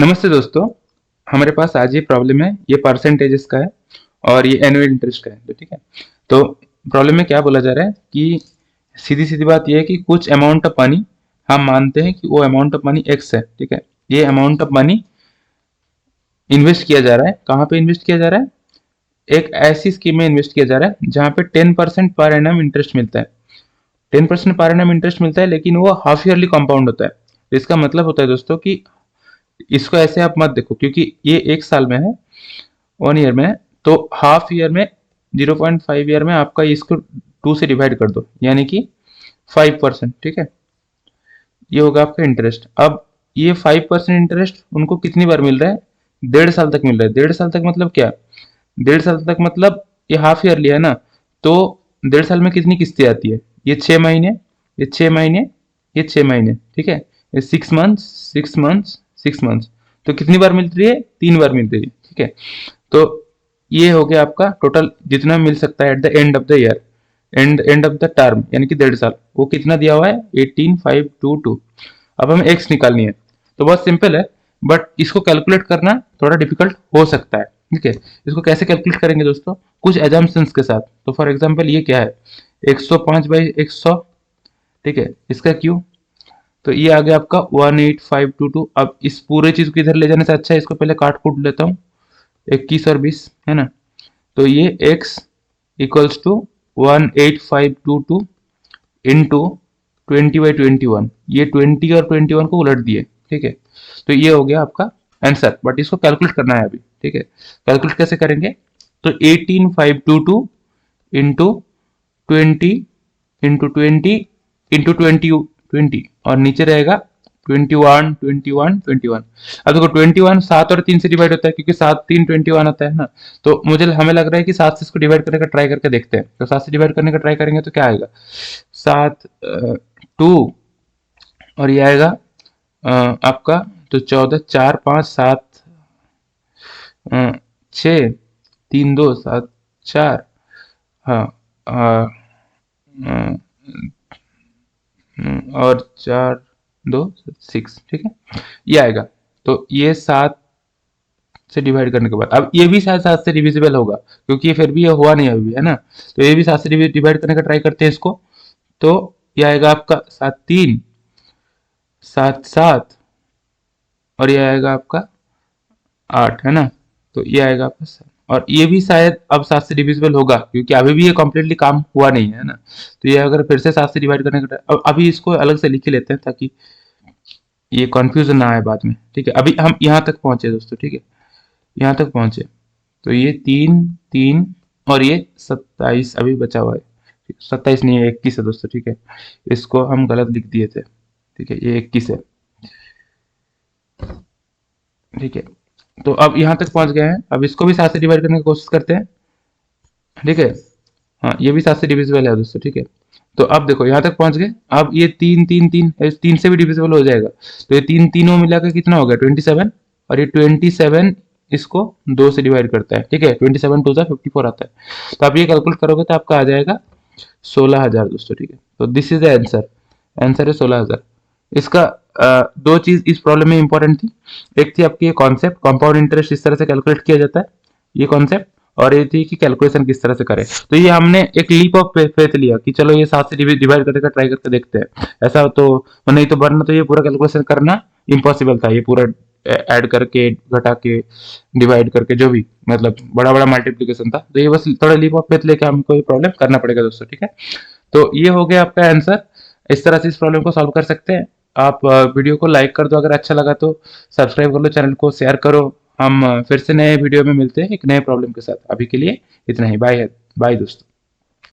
नमस्ते दोस्तों। हमारे पास आज ये प्रॉब्लम है, ये परसेंटेजेस का है और ये एनुअल इंटरेस्ट का है। तो ठीक है, तो प्रॉब्लम में क्या बोला जा रहा है कि सीधी सीधी बात ये है कि कुछ अमाउंट ऑफ मनी हम मानते हैं कि वो अमाउंट ऑफ मनी एक्स है। ठीक है, ये अमाउंट ऑफ मनी इन्वेस्ट किया जा रहा है। कहाँ पे इन्वेस्ट किया जा रहा है? एक ऐसी स्कीम में इन्वेस्ट किया जा रहा है जहाँ पे 10% पर एनम इंटरेस्ट मिलता है। 10% पर एनम इंटरेस्ट मिलता है, लेकिन वो हाफ ईयरली कंपाउंड होता है। इसका मतलब होता है दोस्तों कि इसको ऐसे आप मत देखो, क्योंकि ये एक साल में है, 1 ईयर में है, तो हाफ ईयर में 0.5 ईयर में आपका इसको 2 से डिवाइड कर दो, यानी कि 5%। ठीक है, ये होगा आपका इंटरेस्ट। अब ये 5% इंटरेस्ट उनको कितनी बार मिल रहा है? 1.5 साल तक मिल रहा है। 1.5 साल तक मतलब क्या? 1.5 साल तक मतलब ये हाफ ईयरली है ना, तो 1.5 साल में कितनी किस्तें आती है? ये 6 महीने, ये 6 महीने, ये 6 महीने। ठीक है, ये 6 मंथ्स, 6 मंथ्स, 6 मंथ्स। तो कितनी बार मिल रही है? 3 बार मिल रही है। ठीक है, तो ये हो गया आपका टोटल जितना मिल सकता है at the end of the year, end of the term, यानी कि 1.5 साल। वो कितना दिया हुआ है? 18,522। अब हमें एक्स निकालनी है, तो बहुत सिंपल है, बट इसको कैलकुलेट करना थोड़ा डिफिकल्ट हो सकता है। ठीक है, इसको कैसे कैलकुलेट करेंगे दोस्तों? कुछ एजम्पशंस के साथ। तो फॉर एग्जांपल ये क्या है? 105/100। ठीक है, इसका क्यू, तो ये आ गया आपका 18522। अब इस पूरे चीज को इधर ले जाने से अच्छा है इसको पहले काट कूट लेता हूँ, 21 और 20 है ना। तो ये x इक्वल्स टू 18522 इंटू 20/21। ये 20 और 21 को उलट दिए। ठीक है, तो ये हो गया आपका आंसर, बट इसको कैलकुलेट करना है अभी। ठीक है, कैलकुलेट कैसे करेंगे? तो 18522 इंटू 20 इंटू 20 इंटू 20 और नीचे रहेगा 21 21 21। अब देखो 21 7 और 3 से डिवाइड होता है, क्योंकि 7 3 21 आता है ना। तो हमें लग रहा है कि 7 से इसको डिवाइड करने का ट्राई करके देखते हैं। तो 7 से डिवाइड करने का ट्राई करेंगे तो क्या आएगा? 7 2, और ये आएगा आपका तो 14 4 5 7 6 3 2 7 4, हाँ, और 4 2 6। ठीक है, ये आएगा। तो ये 7 से डिवाइड करने के बाद अब ये भी शायद 7 से डिविजिबल होगा, क्योंकि ये फिर भी ये हुआ नहीं अभी भी, है ना। तो ये भी 7 से डिवाइड करने का ट्राई करते हैं इसको। तो ये आएगा आपका 7 3 7 7, और ये आएगा आपका 8, है ना। तो ये आएगा आपका 7, और ये भी शायद अब 7 से डिविजिबल होगा, क्योंकि अभी भी ये कम्प्लीटली काम हुआ नहीं है ना। तो ये अगर फिर से 7 से डिवाइड करने का अभी इसको अलग से लिख लेते हैं ताकि ये कंफ्यूजन ना आए बाद में। ठीक है, अभी हम यहाँ तक पहुंचे दोस्तों। ठीक है, यहाँ तक पहुंचे, तो ये 3 3 और ये 27 अभी बचा हुआ है। 27 नहीं है, 21 है दोस्तों। ठीक है, इसको हम गलत लिख दिए थे। ठीक है, ये 21 है। ठीक है, तो अब यहाँ तक पहुंच गए हैं। अब इसको भी 7 से डिवाइड करने की कोशिश करते हैं। ठीक है, हाँ, ये भी 7 से डिविजिबल है दोस्तों। ठीक है, तो अब देखो यहाँ तक पहुंच गए। अब ये 3 3 3 3 से भी डिविजिबल हो जाएगा, तो ये 3 तीनों मिला के कितना हो गया? 27, और ये 27 इसको 2 से डिवाइड करता है। ठीक है, 27 2 54 आता है। तो आप ये कैलकुलेट करोगे तो आपका आ जाएगा 16,000 दोस्तों। ठीक है, तो this is the answer. Answer है 16,000। इसका दो चीज इस प्रॉब्लम में इंपॉर्टेंट थी। एक थी आपकी ये कॉन्सेप्ट, कंपाउंड इंटरेस्ट इस तरह से कैलकुलेट किया जाता है, ये कॉन्सेप्ट, और ये थी कि कैलकुलेशन किस तरह से करें। तो ये हमने एक लीप ऑफ फेथ लिया कि चलो ये 7 से डिवाइड करने का ट्राई करके देखते हैं। ऐसा तो नहीं, तो वरना तो ये पूरा कैलकुलेशन करना इम्पॉसिबल था। ये पूरा ऐड करके, घटा के, डिवाइड करके, जो भी मतलब बड़ा बड़ा मल्टीप्लीकेशन था। तो ये बस थोड़ा लीप ऑफ फेथ लेके हमको ये प्रॉब्लम करना पड़ेगा दोस्तों। ठीक है, तो ये हो गया आपका आंसर। इस तरह से इस प्रॉब्लम को सॉल्व कर सकते हैं आप। वीडियो को लाइक कर दो अगर अच्छा लगा तो, सब्सक्राइब कर लो, चैनल को शेयर करो। हम फिर से नए वीडियो में मिलते हैं एक नए प्रॉब्लम के साथ। अभी के लिए इतना ही। बाय बाय दोस्तों।